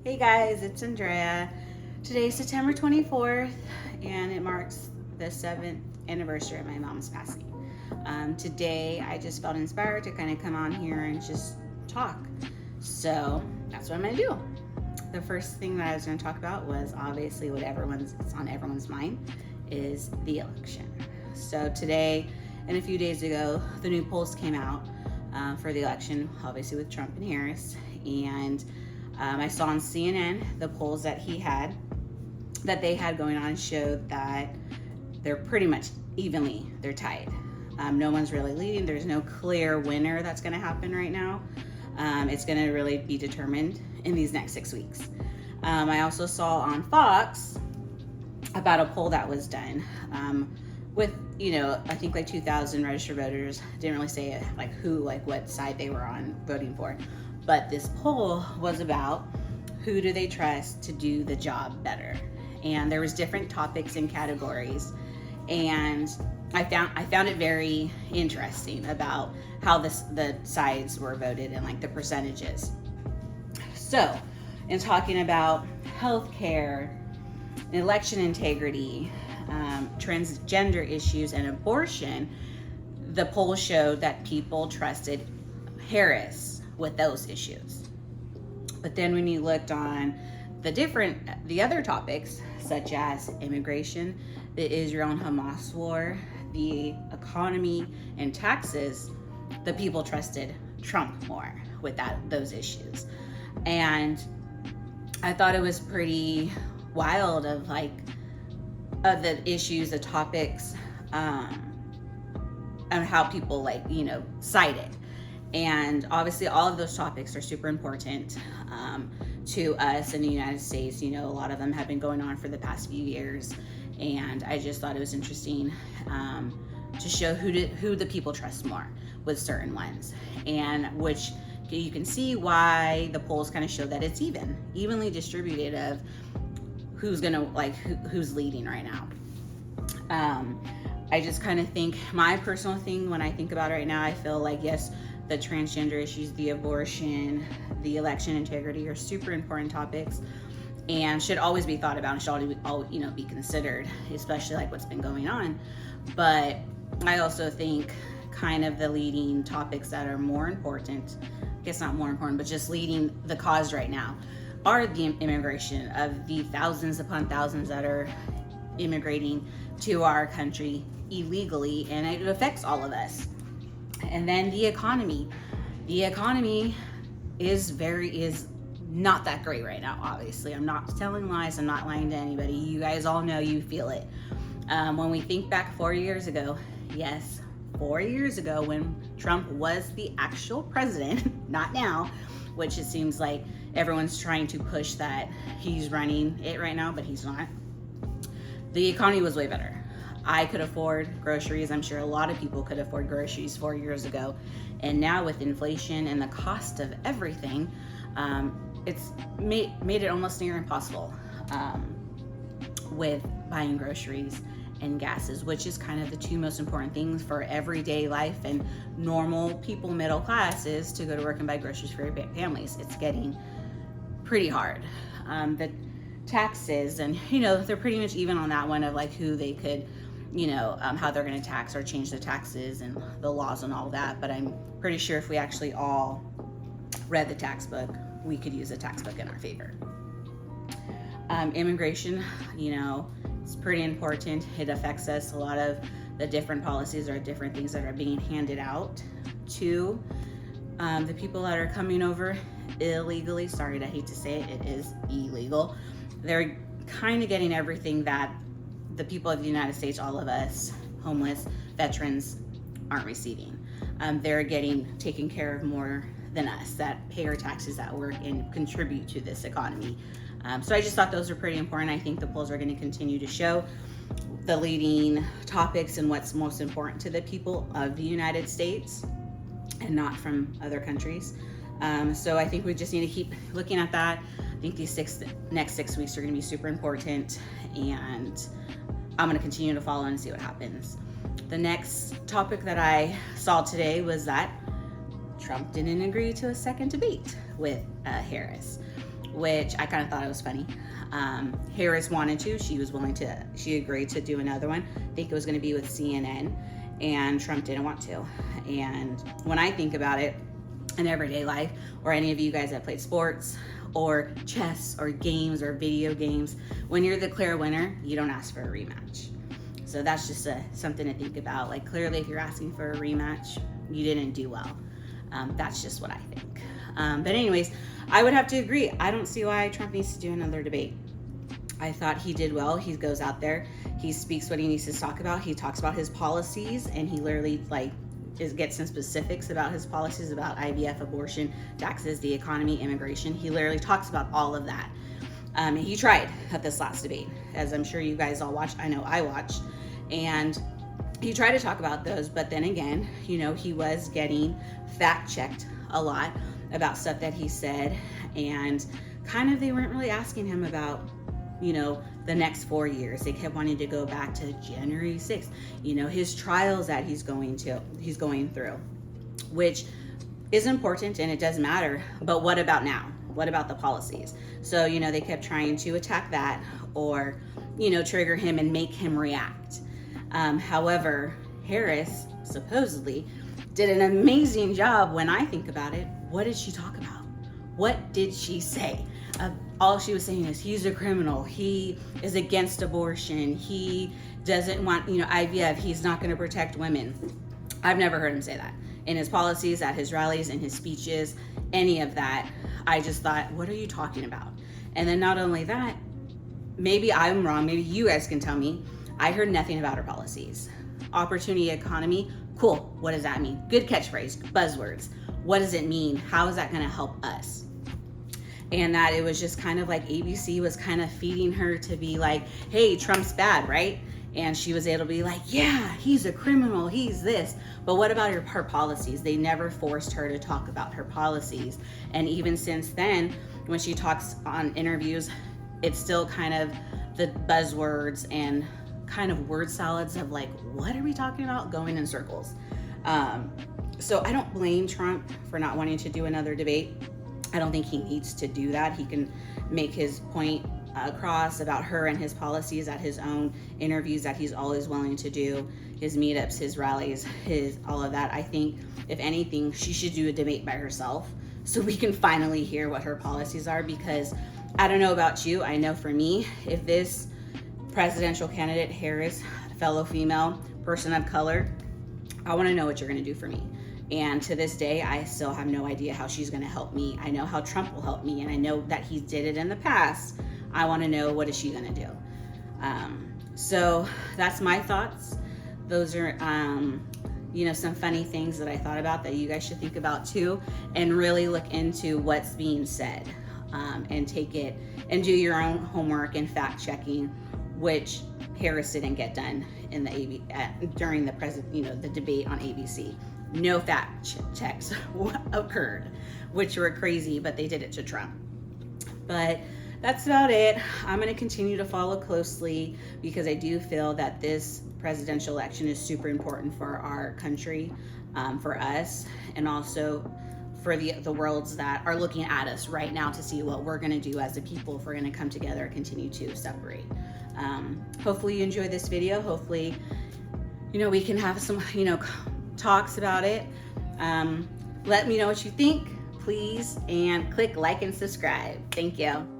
Hey guys, it's Andrea. Today's September 24th, and it marks the 7th anniversary of my mom's passing. Today, I just felt inspired to kind of come on here and just talk. So that's what I'm going to do. The first thing that I was going to talk about was obviously what it's on everyone's mind is the election. So today and a few days ago, the new polls came out for the election, obviously with Trump and Harris, and I saw on CNN the polls that they had going on showed that they're pretty much they're tied. No one's really leading. There's no clear winner that's going to happen right now. It's going to really be determined in these next 6 weeks. I also saw on Fox about a poll that was done with, I think like 2,000 registered voters. Didn't really say what side they were on voting for. But this poll was about who do they trust to do the job better. And there was different topics and categories. And I found it very interesting about how the sides were voted and like the percentages. So, in talking about healthcare, election integrity, transgender issues, and abortion, the poll showed that people trusted Harris with those issues. But then when you looked on the other topics, such as immigration, the Israel and Hamas war, the economy, and taxes, the people trusted Trump more with those issues. And I thought it was pretty wild of the issues, the topics, and how people cited. And obviously all of those topics are super important to us in the United States. A lot of them have been going on for the past few years, and I just thought it was interesting to show who the people trust more with certain ones, and which you can see why the polls kind of show that it's evenly distributed of who's who's leading right now. I just kind of think, my personal thing when I think about it right now, I feel like, yes, the transgender issues, the abortion, the election integrity are super important topics and should always be thought about and should always be considered, especially like what's been going on. But I also think kind of the leading topics that are more important, I guess not more important, but just leading the cause right now, are the immigration of the thousands upon thousands that are immigrating to our country illegally, and it affects all of us. And then the economy. The economy is not that great right now, obviously. I'm not telling lies. I'm not lying to anybody. You guys all know, you feel it. When we think back 4 years ago, yes, 4 years ago when Trump was the actual president, not now, which it seems like everyone's trying to push that he's running it right now, but he's not. The economy was way better. I could afford groceries. I'm sure a lot of people could afford groceries 4 years ago. And now with inflation and the cost of everything, it's made it almost near impossible with buying groceries and gases, which is kind of the two most important things for everyday life and normal people, middle class, is to go to work and buy groceries for your families. It's getting pretty hard. The taxes, and they're pretty much even on that one of who they could, how they're going to tax or change the taxes and the laws and all that. But I'm pretty sure if we actually all read the tax book, we could use a tax book in our favor. Immigration, it's pretty important. It affects us. A lot of the different policies are different things that are being handed out to the people that are coming over illegally. Sorry, I hate to say it, it is illegal. They're kind of getting everything that the people of the United States, all of us, homeless, veterans, aren't receiving. They're getting taken care of more than us that pay our taxes, that work and contribute to this economy. So I just thought those are pretty important. I think the polls are going to continue to show the leading topics and what's most important to the people of the United States and not from other countries. So I think we just need to keep looking at that. I think these next 6 weeks are going to be super important, and I'm going to continue to follow and see what happens. The next topic that I saw today was that Trump didn't agree to a second debate with Harris, which I kind of thought it was funny. Harris wanted to, she agreed to do another one. I think it was going to be with CNN, and Trump didn't want to. And when I think about it in everyday life, or any of you guys that played sports or chess or games or video games, when you're the clear winner, you don't ask for a rematch. So that's just something to think about. Like, clearly, if you're asking for a rematch, you didn't do well. That's just what I think. But anyways, I would have to agree. I don't see why Trump needs to do another debate. I thought he did well. He goes out there, he speaks what he needs to talk about. He talks about his policies, and he literally gets some specifics about his policies about IVF, abortion, taxes, the economy, immigration. He literally talks about all of that. He tried at this last debate, as I'm sure you guys all watched. I know I watched, and he tried to talk about those, but then again, he was getting fact checked a lot about stuff that he said, and kind of they weren't really asking him about the next 4 years. They kept wanting to go back to January 6th, his trials that he's going through, which is important and it does matter. But what about now? What about the policies? So, they kept trying to attack that, or, trigger him and make him react. However, Harris supposedly did an amazing job. When I think about it, what did she talk about? What did she say? All she was saying is he's a criminal. He is against abortion. He doesn't want, IVF. He's not going to protect women. I've never heard him say that in his policies, at his rallies, in his speeches, any of that. I just thought, what are you talking about? And then not only that, maybe I'm wrong. Maybe you guys can tell me. I heard nothing about her policies. Opportunity economy, cool. What does that mean? Good catchphrase, buzzwords. What does it mean? How is that going to help us? And that it was just kind of like ABC was kind of feeding her to be like, hey, Trump's bad, right? And she was able to be like, yeah, he's a criminal, he's this. But what about her policies? They never forced her to talk about her policies. And even since then, when she talks on interviews, it's still kind of the buzzwords and kind of word salads of like, what are we talking about? Going in circles. So I don't blame Trump for not wanting to do another debate. I don't think he needs to do that. He can make his point across about her and his policies at his own interviews that he's always willing to do, his meetups, his rallies, all of that. I think, if anything, she should do a debate by herself so we can finally hear what her policies are, because I don't know about you. I know for me, if this presidential candidate, Harris, fellow female, person of color, I want to know what you're going to do for me. And to this day, I still have no idea how she's going to help me. I know how Trump will help me, and I know that he did it in the past. I want to know, what is she going to do? So that's my thoughts. Those are, some funny things that I thought about that you guys should think about too, and really look into what's being said, and take it and do your own homework and fact checking, which Harris didn't get done in the during the the debate on ABC. No fact checks occurred, which were crazy, but they did it to Trump. But that's about it. I'm going to continue to follow closely, because I do feel that this presidential election is super important for our country, for us, and also for the worlds that are looking at us right now to see what we're going to do as a people, if we're going to come together and continue to separate. Hopefully you enjoyed this video. Hopefully, we can have some, talks about it. Let me know what you think, please, and click like and subscribe. Thank you.